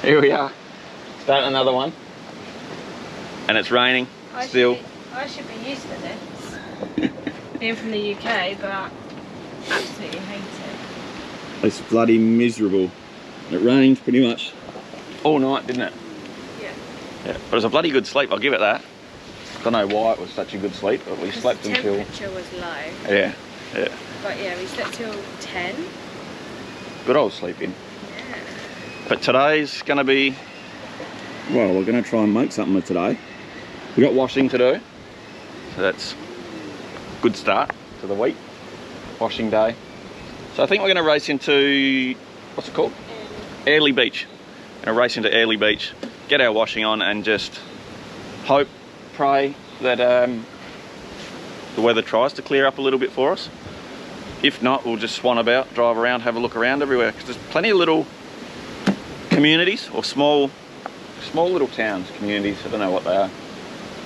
Here we are, starting another one. And it's raining still. I should be used to this. Being from the UK, but absolutely hate it. It's bloody miserable. It rained pretty much all night, didn't it? Yeah. Yeah, but it was a bloody good sleep, I'll give it that. Don't know why it was such a good sleep, but we slept until... the temperature was low. Yeah, yeah. But yeah, we slept till 10. Good old sleeping. Yeah. But today's gonna be... Well, we're gonna try and make something of today. We got washing to do. So that's a good start to the week. Washing day. So I think we're gonna race into... What's it called? Airlie Beach. Gonna race into Airlie Beach, get our washing on and just hope, pray that the weather tries to clear up a little bit for us. If not, we'll just swan about, drive around, have a look around everywhere, because there's plenty of little communities or small little towns, communities, I don't know what they are,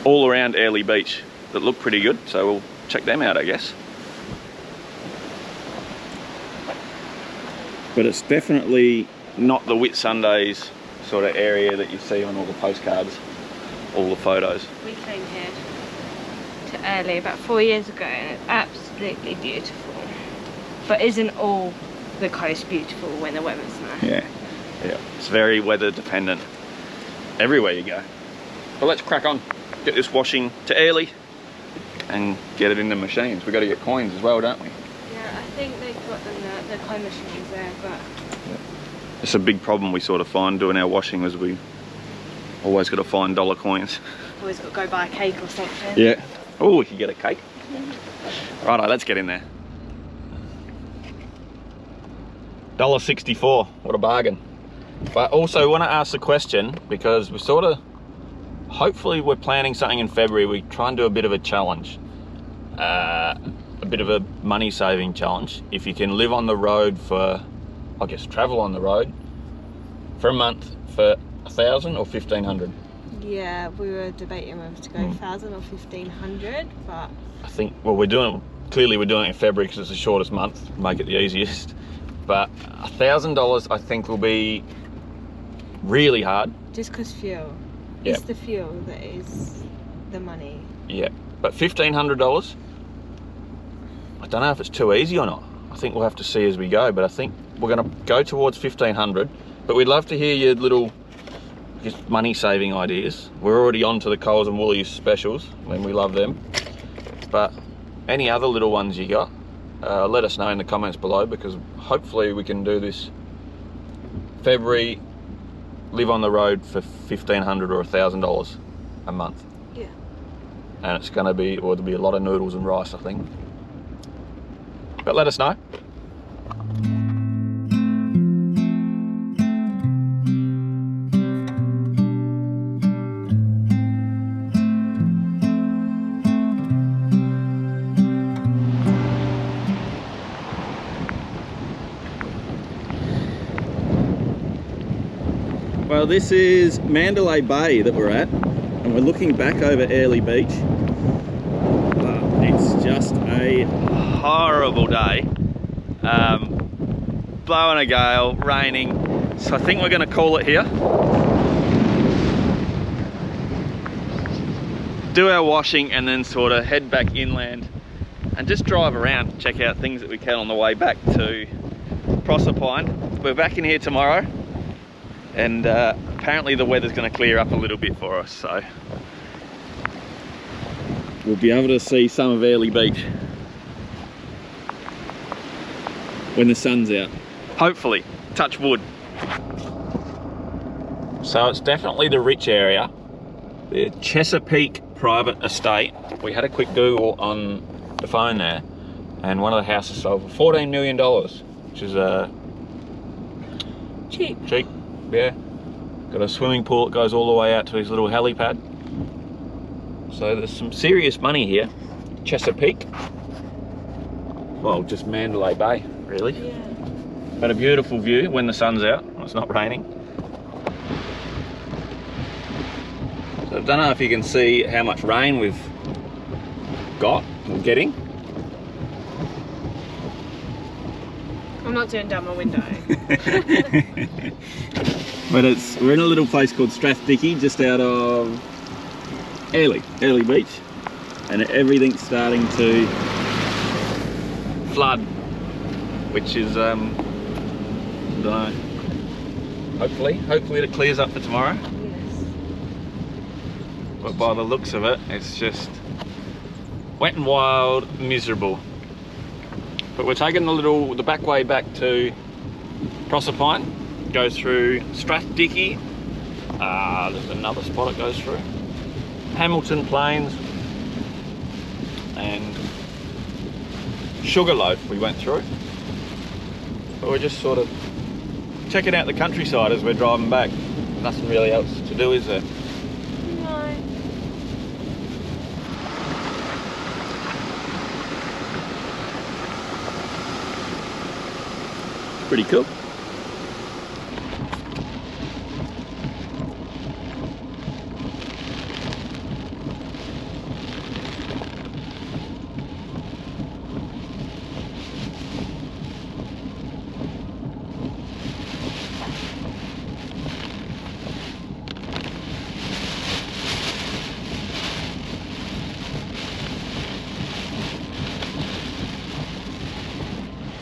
all around Airlie Beach that look pretty good, so we'll check them out, I guess. But it's definitely not the Whitsundays sort of area that you see on all the postcards, all the photos. We came here to Airlie about 4 years ago and it's absolutely beautiful. But isn't all the coast beautiful when the weather's nice? Yeah, yeah. It's very weather dependent everywhere you go. But let's crack on. Get this washing to Airlie and get it in the machines. We've got to get coins as well, don't we? Yeah, I think they've got the coin machines there, but... It's a big problem we sort of find doing our washing, is we always got to find dollar coins. Always got to go buy a cake or something. Yeah. Oh, we could get a cake. Righto, let's get in there. $1.64, what a bargain. But also want to ask the question, because we sort of, hopefully we're planning something in February. We try and do a bit of a challenge. A bit of a money saving challenge. If you can live on the road for, I guess travel on the road for a month for 1,000 or 1,500. Yeah, we were debating whether to go 1,000 or 1,500, but I think, well, we're doing it in February because it's the shortest month, make it the easiest. But $1,000 I think will be really hard. Just because fuel. Yep. It's the fuel that is the money. Yeah, but $1,500, I don't know if it's too easy or not. I think we'll have to see as we go, but I think we're going to go towards 1,500. But we'd love to hear your little, I guess, money saving ideas. We're already on to the Coles and Woolies specials, when we love them. But any other little ones you got, let us know in the comments below, because hopefully we can do this February, live on the road for $1,500 or $1,000 a month. Yeah. And it's going to be, well, there'll be a lot of noodles and rice, I think. But let us know. Well, this is Mandalay Bay that we're at, and we're looking back over Airlie Beach. But it's just a horrible day. Blowing a gale, raining. So I think we're going to call it here. Do our washing and then sort of head back inland and just drive around, check out things that we can on the way back to Proserpine. We're back in here tomorrow. And apparently the weather's going to clear up a little bit for us, so we'll be able to see some of Airlie Beach when the sun's out. Hopefully, touch wood. So it's definitely the rich area, the Chesapeake Private Estate. We had a quick Google on the phone there, and one of the houses sold for $14 million, which is cheap. Yeah, got a swimming pool that goes all the way out to his little helipad. So there's some serious money here. Chesapeake. Well, just Mandalay Bay, really. Yeah. But a beautiful view when the sun's out, when it's not raining. So I don't know if you can see how much rain we've got, or getting. I'm not doing down my window. But we're in a little place called Strathdickey, just out of Airlie Beach, and everything's starting to flood, which is I don't know. Hopefully it clears up for tomorrow. Yes. But by the looks of it, it's just wet and wild, miserable. But we're taking the back way back to Proserpine, goes through Strathdickey. There's another spot it goes through. Hamilton Plains and Sugarloaf we went through. But we're just sort of checking out the countryside as we're driving back. Nothing really else to do, is there? No. Pretty cool.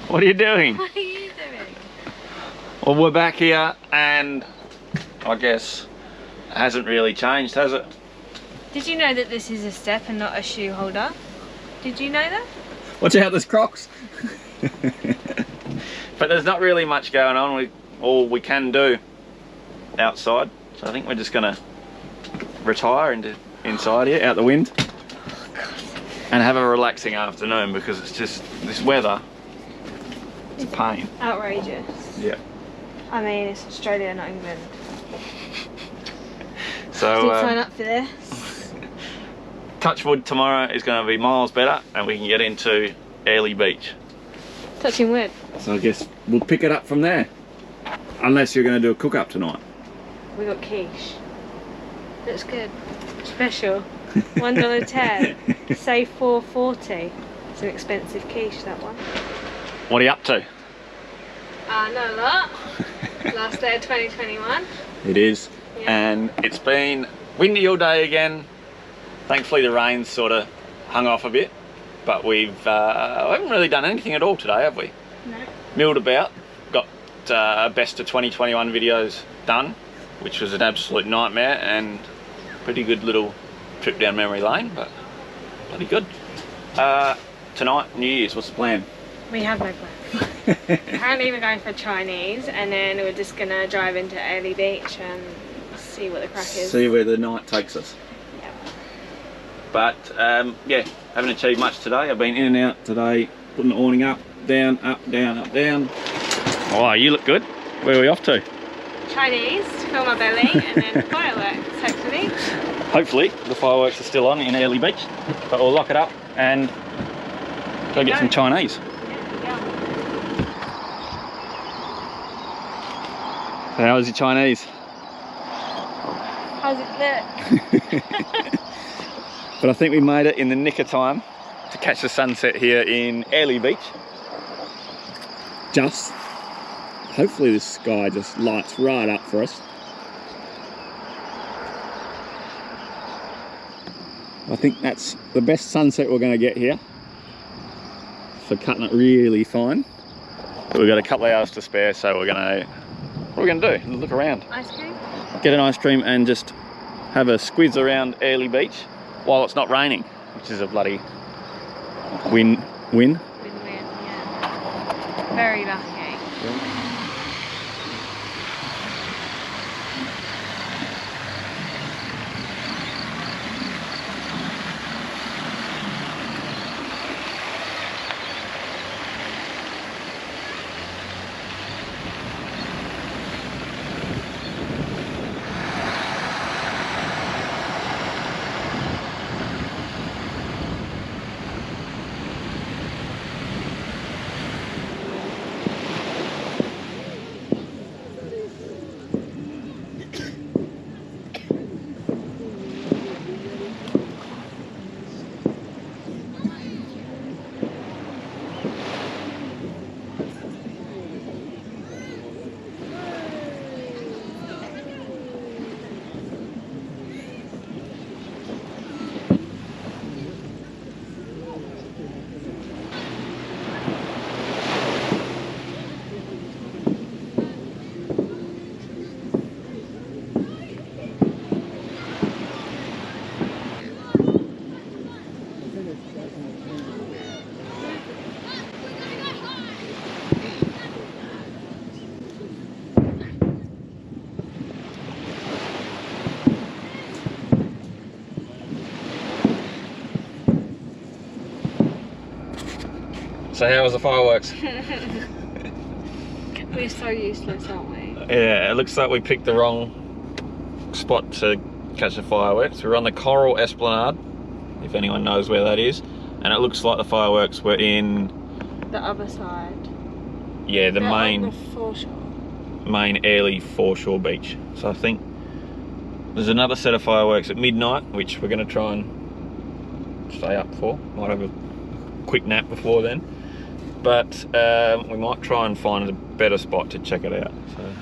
What are you doing? What are you doing? Well, we're back here, and I guess it hasn't really changed, has it? Did you know that this is a step and not a shoe holder? Did you know that? Watch out, there's Crocs. But there's not really much going on. All we can do outside, so I think we're just gonna retire inside here, out the wind, and have a relaxing afternoon, because it's just this weather. It's a pain. Outrageous. Yeah. I mean, it's Australia, not England. So Did sign up for this. touch wood, tomorrow is going to be miles better, and we can get into Airlie Beach. Touching wood. So I guess we'll pick it up from there, unless you're going to do a cook up tonight. We got quiche. Looks good. Special. $1.10. Save $4.40. It's an expensive quiche, that one. What are you up to? Not a lot. Last day of 2021. It is. Yeah. And it's been windy all day again. Thankfully the rain's sort of hung off a bit, but we haven't really done anything at all today, have we? No. Milled about, got best of 2021 videos done, which was an absolute nightmare, and pretty good little trip down memory lane, but bloody good. Tonight, New Year's, what's the plan? We have no plan. Apparently we're going for Chinese, and then we're just going to drive into Airlie Beach and see what the crack is. See where the night takes us. Yeah. But yeah, haven't achieved much today. I've been in and out today, putting the awning up, down, up, down, up, down. Oh, you look good. Where are we off to? Chinese to fill my belly, and then fireworks, hopefully. Hopefully the fireworks are still on in Airlie Beach, but we'll lock it up and go get some Chinese. So how was your Chinese? How's it look? But I think we made it in the nick of time to catch the sunset here in Airlie Beach. Hopefully this sky just lights right up for us. I think that's the best sunset we're going to get here for cutting it really fine. But we've got a couple of hours to spare, so what are we going to do? Look around. Ice cream? Get an ice cream and just have a squiz around Airlie Beach while it's not raining, which is a bloody win. Win-win, yeah. Very lucky. So how was the fireworks? We're so useless, aren't we? Yeah, it looks like we picked the wrong spot to catch the fireworks. We're on the Coral Esplanade, if anyone knows where that is, and it looks like the fireworks were in the other side. Yeah, the They're main on the foreshore. main Airlie foreshore beach. So I think there's another set of fireworks at midnight, which we're going to try and stay up for. Might have a quick nap before then, but we might try and find a better spot to check it out. So.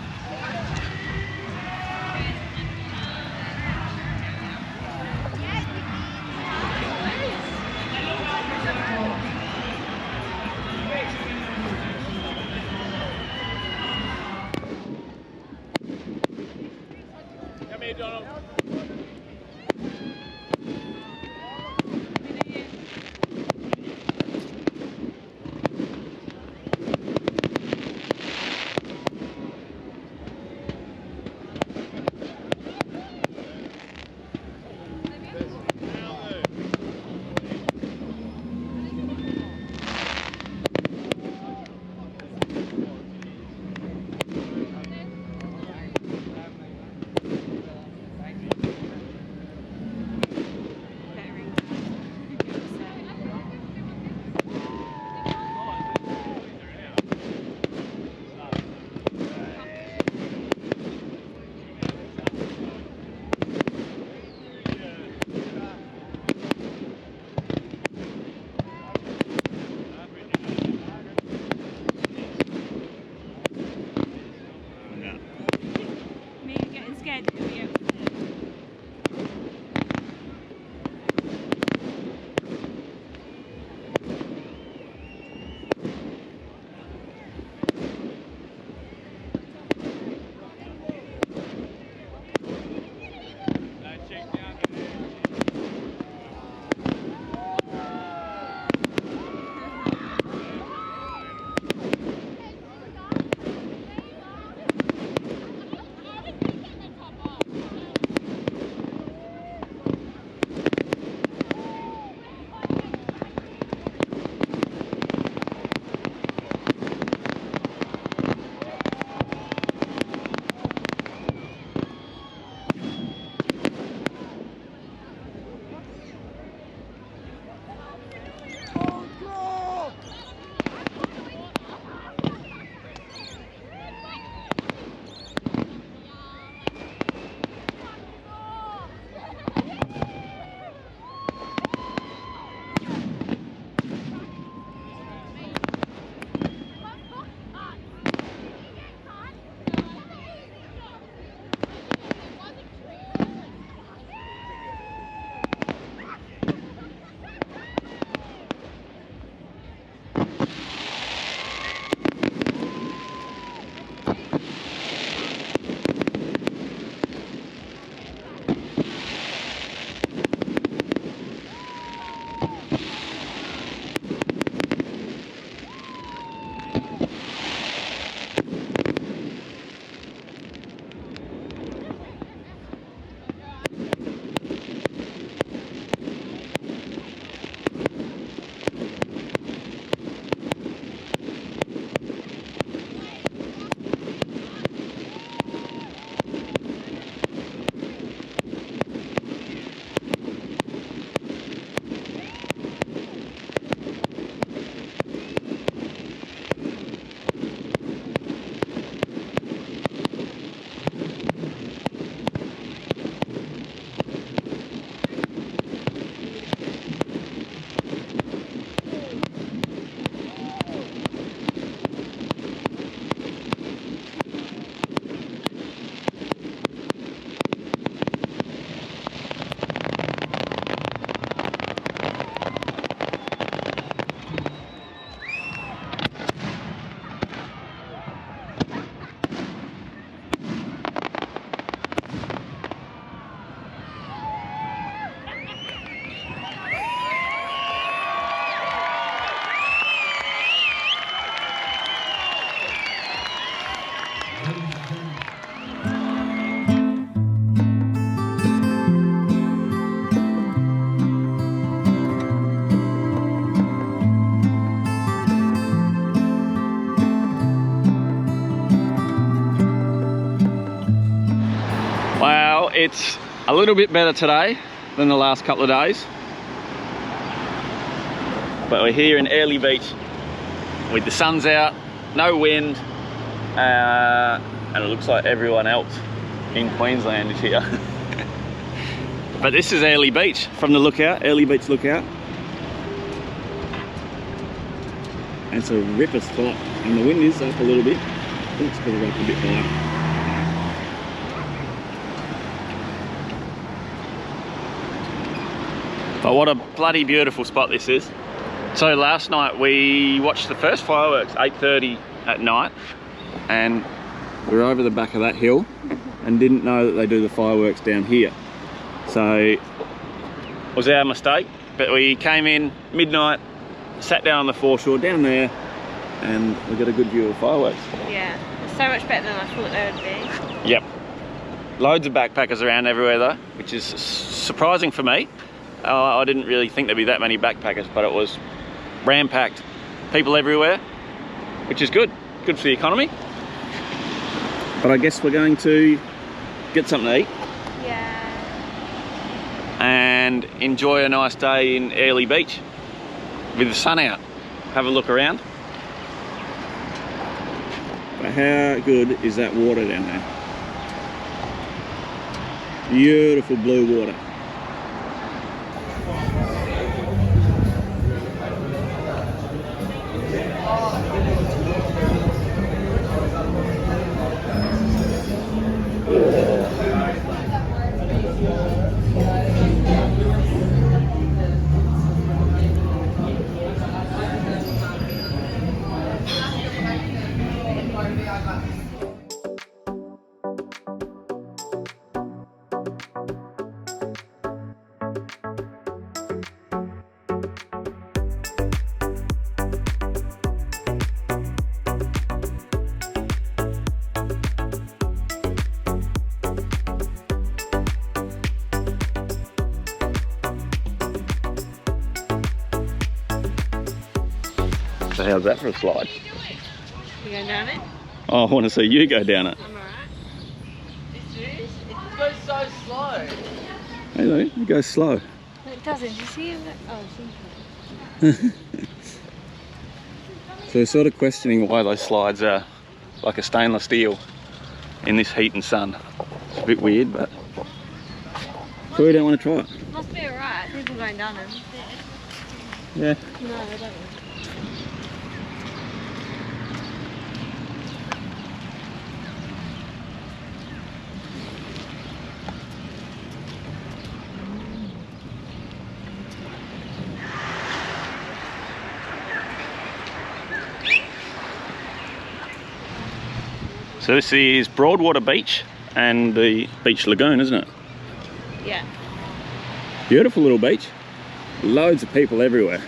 it's a little bit better today than the last couple of days. But we're here in Airlie Beach with the sun's out, no wind, and it looks like everyone else in Queensland is here. But this is Airlie Beach from the lookout, Airlie Beach lookout. And it's a ripper spot, and the wind is up a little bit. I think it's because we're up a bit higher. But what a bloody beautiful spot this is. So last night we watched the first fireworks, 8:30 at night, and we were over the back of that hill and didn't know that they do the fireworks down here. So it was our mistake, but we came in midnight, sat down on the foreshore down there, and we got a good view of fireworks. Yeah, it's so much better than I thought they would be. Yep. Loads of backpackers around everywhere though, which is surprising for me. I didn't really think there'd be that many backpackers, but it was ram-packed, people everywhere, which is good for the economy. But I guess we're going to get something to eat. Yeah. And enjoy a nice day in Airlie Beach with the sun out. Have a look around. But how good is that water down there? Beautiful blue water. So how's that for a slide? You going down it? Oh, I want to see you go down it. I'm alright. It goes so slow. Hello, it goes slow. It doesn't. Do you see it? Oh, something. So we're sort of questioning why those slides are like a stainless steel in this heat and sun. It's a bit weird, but so we don't want to try it. Must be alright. People going down them. Yeah. No, they don't. So this is Broadwater Beach and the beach lagoon, isn't it? Yeah. Beautiful little beach. Loads of people everywhere.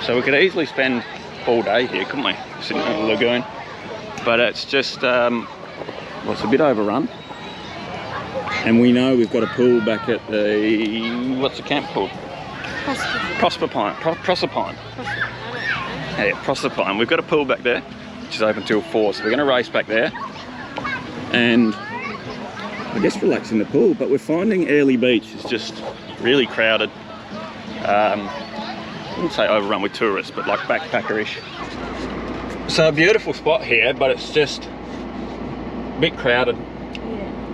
So we could easily spend all day here, couldn't we? Sitting at the lagoon. But it's just, well, it's a bit overrun. And we know we've got a pool back at the, what's the camp called? Proserpine. Yeah, Proserpine. We've got a pool back there, which is open till 4, so we're going to race back there. And I guess relax in the pool, but we're finding Airlie Beach is just really crowded. I wouldn't say overrun with tourists, but like backpackerish. So a beautiful spot here, but it's just a bit crowded,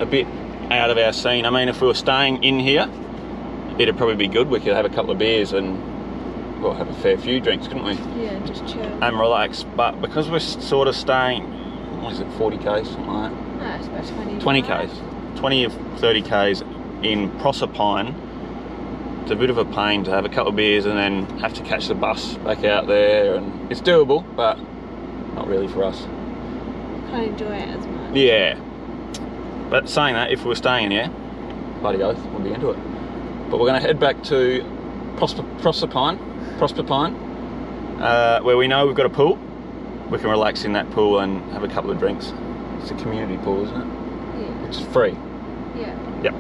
a bit out of our scene. I mean, if we were staying in here, it'd probably be good. We could have a couple of beers and, well, have a fair few drinks, couldn't we? Yeah, just chill. And relax. But because we're sort of staying, what is it, 40k, something like that? No, it's about 20 k's, 20 or 30 k's in Proserpine. It's a bit of a pain to have a couple of beers and then have to catch the bus back out there, and it's doable, but not really for us. Can't enjoy it as much. Yeah, but saying that, if we were staying in here, bloody oath, we'll be into it. But we're going to head back to Proserpine, where we know we've got a pool. We can relax in that pool and have a couple of drinks. It's a community pool, isn't it? Yeah. Which is free. Yeah. Yep.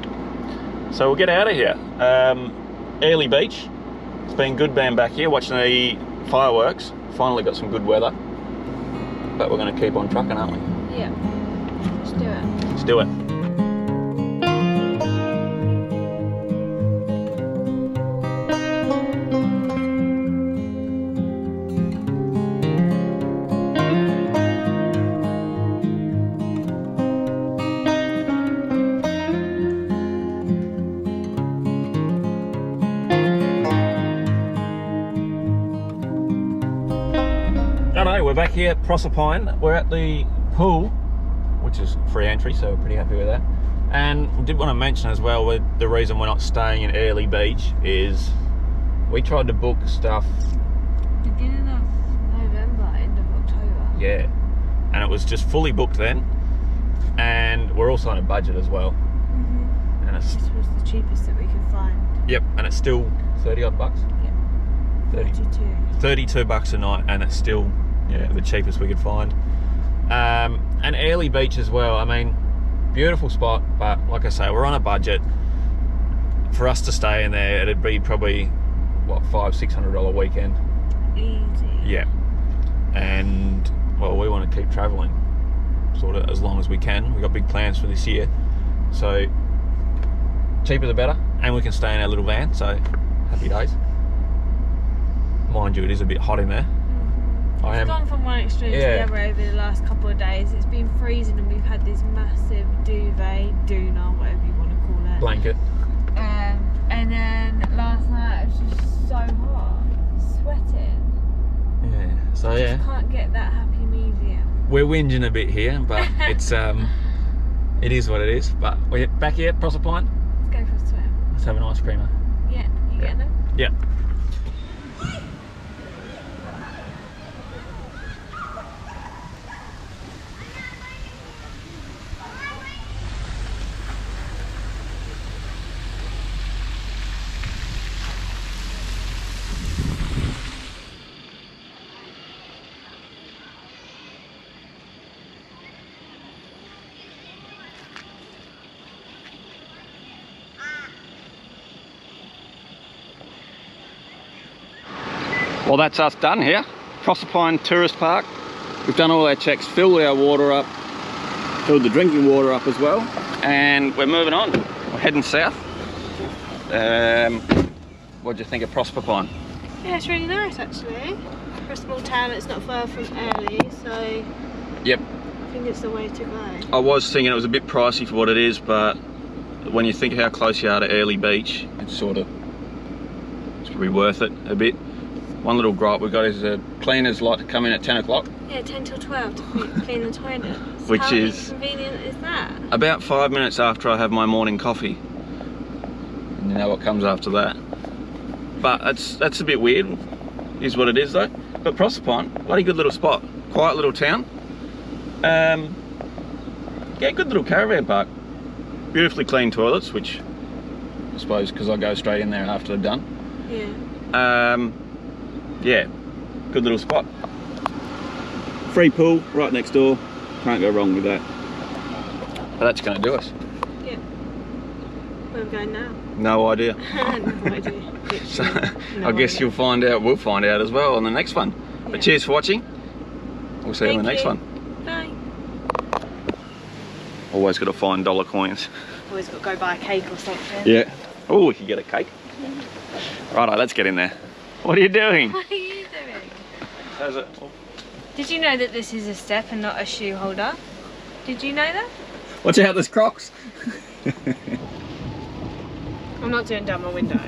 So we'll get out of here. Airlie Beach. It's been good being back here, watching the fireworks. Finally got some good weather. But we're going to keep on trucking, aren't we? Yeah. Let's do it. Let's do it. We're back here at Proserpine. We're at the pool, which is free entry, so we're pretty happy with that. And we did want to mention as well, the reason we're not staying in Airlie Beach is we tried to book stuff beginning of November, end of October. Yeah, and it was just fully booked then, and we're also on a budget as well. And it's, this was the cheapest that we could find. Yep, and it's still 30 odd bucks. Yep. 32 bucks a night, and it's still, yeah, the cheapest we could find. And Airlie Beach as well. I mean, beautiful spot, but like I say, we're on a budget. For us to stay in there, it'd be probably what, $500-600 weekend. Easy. Yeah. And well, we want to keep traveling sort of as long as we can. We've got big plans for this year, so cheaper the better, and we can stay in our little van, so happy days. Mind you, it is a bit hot in there. It's gone from one extreme to the other over the last couple of days. It's been freezing and we've had this massive duvet, doona, whatever you want to call it. Blanket. And then last night it was just so hot, sweating. Yeah, so yeah. Just can't get that happy medium. We're whinging a bit here, but it's it is what it is. But we're back here at Proserpine. Let's go for a swim. Let's have an ice creamer. Yeah, you getting them? Yeah. Well, that's us done here. Proserpine Tourist Park. We've done all our checks, filled our water up, filled the drinking water up as well, and we're moving on. We're heading south. What do you think of Proserpine? Yeah, it's really nice actually. For a small town, it's not far from Airlie, so Yep. I think it's the way to go. I was thinking it was a bit pricey for what it is, but when you think how close you are to Airlie Beach, it's probably worth it a bit. One little gripe we've got is the cleaners like to come in at 10 o'clock. Yeah, 10 till 12 to clean the toilets. Which How is inconvenient is that? about 5 minutes after I have my morning coffee. And you know what comes after that. But that's a bit weird, is what it is though. But Proserpine, bloody good little spot. Quiet little town. Yeah, good little caravan park. Beautifully clean toilets, which I suppose because I go straight in there after they're done. Yeah. Yeah, good little spot. Free pool right next door. Can't go wrong with that. But that's going to do us. Yeah. Where are we going now? No idea. No idea. So, I guess you'll find out. We'll find out as well on the next one. Yeah. But cheers for watching. We'll see you on the next one. Bye. Always got to find dollar coins. Always got to go buy a cake or something. Yeah. Oh, we could get a cake. Righto, let's get in there. What are you doing? What are you doing? How's it? Did you know that this is a step and not a shoe holder? Did you know that? Watch out, there's Crocs. I'm not doing down my window.